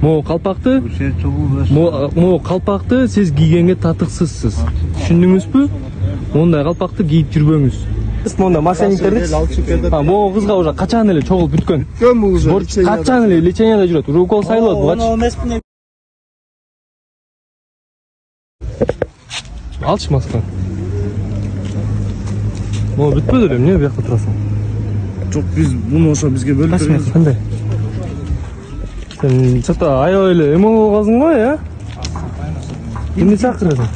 Могу калпакты сиз кийгенге татыксызсыз. Түшүндүңүзбү? Мондай калпакты кийип жүрбөңүз. Монда мошенниктердик. Могу кызга уже качан эле чогулуп бүткөн. Качан эле леченияда жүрөт. Уже укол сайлап бугачы. Алчы масканы. Могу бүтпөдү эле, эмне бияқта турасың? Жок, биз муну ошо бизге бөлүп беребиз. Кандай? Сен чата аябай эле эме болуп калдың го, я? Эмне чакырасың?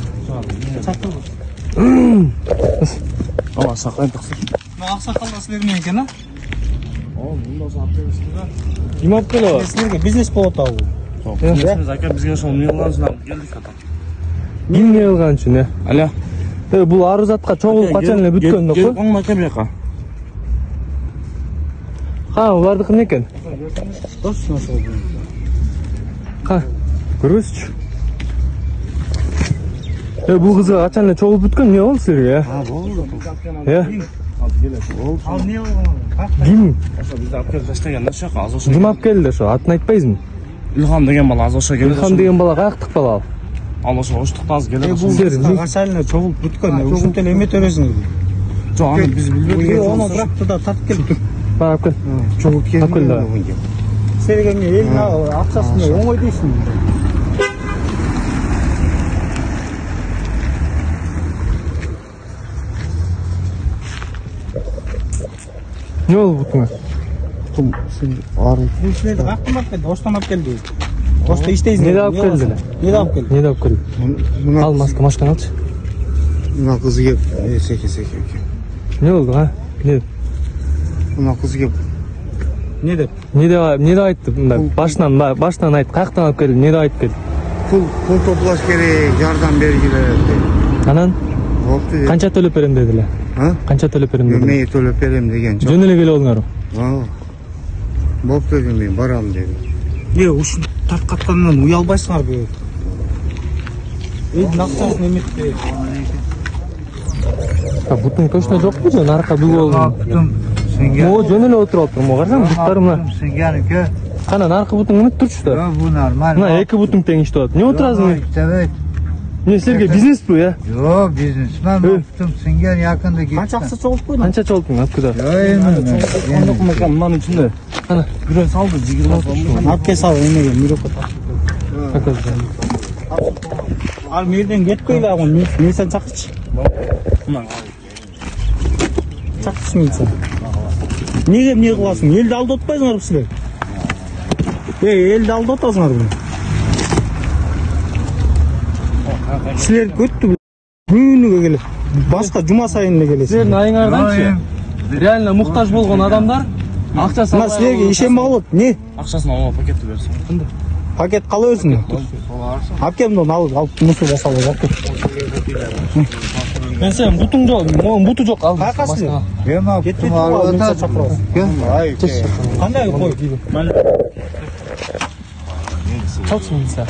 Ала сактай таксы. Аксакалда силер менен экен, а? Мында ошо аптекасында. Ким алып келип? Силерге бизнес болот абы. Жок, биз ака бизге ошол эмне кылгансына келдик ата. Эмне кылган үчүн, э? Аля. Бул арызатка чогулуп качан эле бүткөн да го? Оң ака бияка. Булардыкы эмне экен? Точно ошол. Көрөсүчү. Бул кызга качан эле чогулуп бүткөн, эмне болду силерге? Болду. Ал эмне болгон? Ким? Ошо бизди алып келип таштаган да ошо азыр ошо. Ким алып келди ошо? Атын айтпайсызбы? Илхам деген бала азыр ошо келди. Илхам деген бала каяктык бала ал? Ал ошо оштуктан азыр келет. Бул качан эле чогулуп бүткөн. Ушунтип эле эме төрөсүң. Жок, аны биз билбедик. Оны тракторда тартып келип. Барап кел. Чогулуп келди. Силерге эмне элдин акчасын оңой дейсиң? Не болду бутуңа? Бул силерди каяктан алып келди? Оштон алып келди. Ошто иштейсиң. Эмне алып келди эле? Эмне алып келди? Ал машканы алчы. Мына кыз кеп, секе. Не болду, а? Не? Мына кыз кеп. Не деп? Не деп айтты? Башынан айт, каяктан алып келди? Не деп айтып келди? Пул топлаш керек, жардам бергиле. Анан Болду деп. канча төлөп берем дедиле? Канча төлөп берем дедиле? Мен төлөп берем деген жок. Жөн эле келип алыңар. Болду дедим, мен барам деди. Ушул тарткаткандан уялбайсыңарбы? Элдин акчасын эметпей. Бутуң точно жокпу же? Нарка бүгүп алдың. Могу жөн эле отуруп алыптыр. Могу карасаң, буттары мына. Сенганики. Кана наркы бутуң эмне турчу да? Бу нормально. Мына эки бутуң тең иштеп атат. Не отурасың? Не силерге бизнес бу, я? Жок, бизнесмен болуптум. Сенген якында кетти. Канча акча чогулуп койдуң? Канча чогулттуң? Откуда? Мынанын ичинде. Кана. Бирөө салды, жигирлеп салды. Алып кел сал, эмеге мирокко тап. Ал мерден кетпейле агын, милицияны чакырчы. Чакырчы милицияны. Неге эмне кыласың? Элди алдап атпайсыңарбы силер? Элди алдап атасыңарбы? Силер көттү күнүгө келип, башка жума сайын эле келесиз. Силердин айыңарданчы? Реально муктаж болгон адамдар акчасын Мына силерге ишенме болот. Не? Акчасын алып пакетти берсиң. Пакет кала берсиң. Алып кел муну алып мусорго салып алып кел. Мен сен бутуң жок, могу буту жок ал. Кайкасы? Мен алыптым, алып Кандай кой? Чалчы милиция.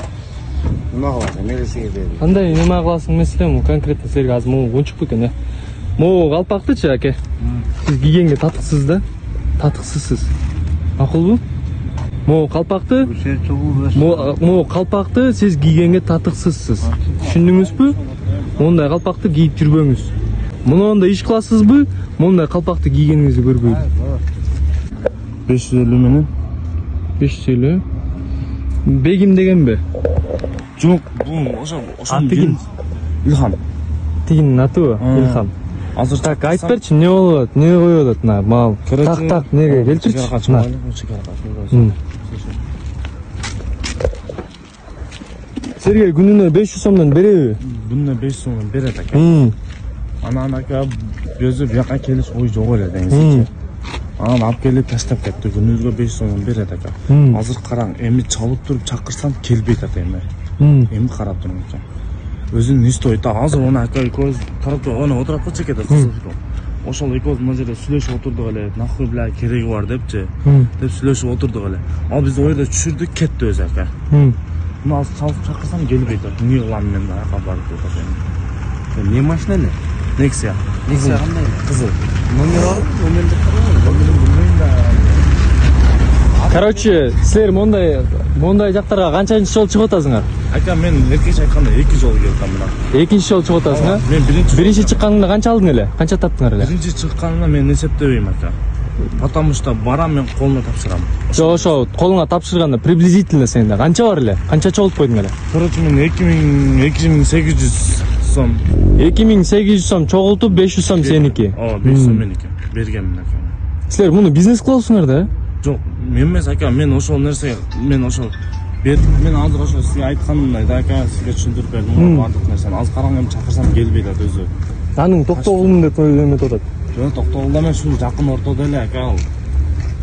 Нема кыласың, милицияга бер. Кандай нема кыласың меселе, конкретно силерге азыр могу ончук бекен, э? Могу калпактычы, аке. Сиз кийгенге татыксыз да? Татыксызсыз. Макулбу? Могу калпакты сиз кийгенге татыксызсыз. Түшүндүңүзбү? Мондай калпакты кийип жүрбөңүз. Мындай иш кыласызбы? Мондай калпакты кийгениңизди көрбөйм. 550 менен. 550. Бегим дегенби? Жок, бул ошо Тигин. Илхам. Тигинин атыбы? Илхам. Азыр так айтып берчи, эмне болуп атат? Эмне коюп атат мына? Мал. Так, неге келчирчи? Силерге күнүнө 500 сомдон береби? Күнүнө 500 сомдон берет ака. Анан ака өзү бияка келиш ой жок эле деңизчи. Анан алып келип таштап кетти. Күнүгө 500 сомдон берет ака. Азыр караң, эми чалып туруп чакырсам келбейт ата эми. Эми карап туруң экен. Өзүн не стоит? Азыр оны ака экөөбүз тарап оны отуруп койчу экен да. Ошол экөөбүз мына жерде сүйлөшүп отурдук эле. Нахуй бля кереги бар депчи. Деп сүйлөшүп отурдук эле. Ал биз о жерде түшүрдүк, кетти өзү ака. Мына азыр чалып чакырсам келбейт. Эмне кылам мен ака барып отурам. Не машина эле? Nexia. Nexia кандай? Кызыл. Номер алып, номерди карабы? Номерин билбейм да. Короче, силер мондай жактарга канчанчы жолу чыгып атасыңар? Ака, мен эркеш айтканда 2 жол келдим мына. Экинчи жолу чыгып атасың, а? Мен Биринчи чыкканыңда канча алдың эле? Канча таптыңар эле? Биринчи чыкканымда мен эсептебейм ака. Потому что барам мен колуна тапшырам. Жок, ошо колуңа тапшырганда приблизительно сенде канча бар эле? Канча чогултуп койдуң эле? Короче, мен 2800 сом. 2800 сом чогултуп 500 сом сеники. 500 сом меники. Бергенмин ака. Силер муну бизнес кыласыңар да? Жок, мен эмес ака, мен ошол нерсе, мен азыр ошо сизге айтканымдай да ака, сизге түшүндүрүп бердим баардык нерсени. Азыр караң эми чакырсам келбей атат өзү. Анын токтогулун деп эметип атат. Жок, токтогулда эмес, ушул жакын ортодо эле ака ал.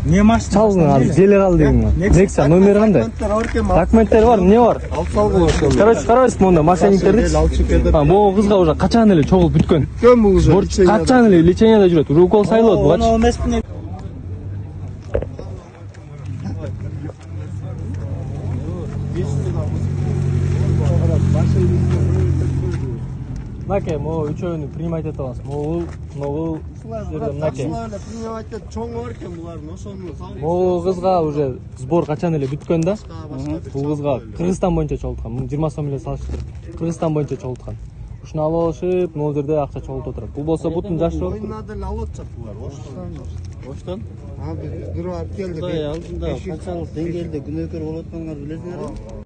Не машина? Чалдың ал, желе кал дейм. Nexia номери кандай? Документтери бар, эмне бар? Алып салгыла ошол. Короче, карабайсыз монда мошенниктерди. Могу кызга уже качан эле чогулуп бүткөн. Бүткөн бул уже. Качан эле леченияда жүрөт. Укол сайлап бугачы. Onu emesine. Наке, могу үчөөнү принимать ете аласыз. Могу силерден наке. Чоң бар экен булардын, ошону салып. Могу кызга уже сбор качан эле бүткөн да. Бул кызга Кыргызстан боюнча чогулткан. Муну 20 сом эле салыштырып. Кыргызстан боюнча чогулткан. Ушуну алып алышып, могу жерде акча чогултуп отурат. Бул болсо бутун жашы. Ойнады эле алып атышат булар. Оштон. Биз бир барып келдик. Алдында қаншалық деңгейде күнөкөр болуп атканыңарды билесиңер?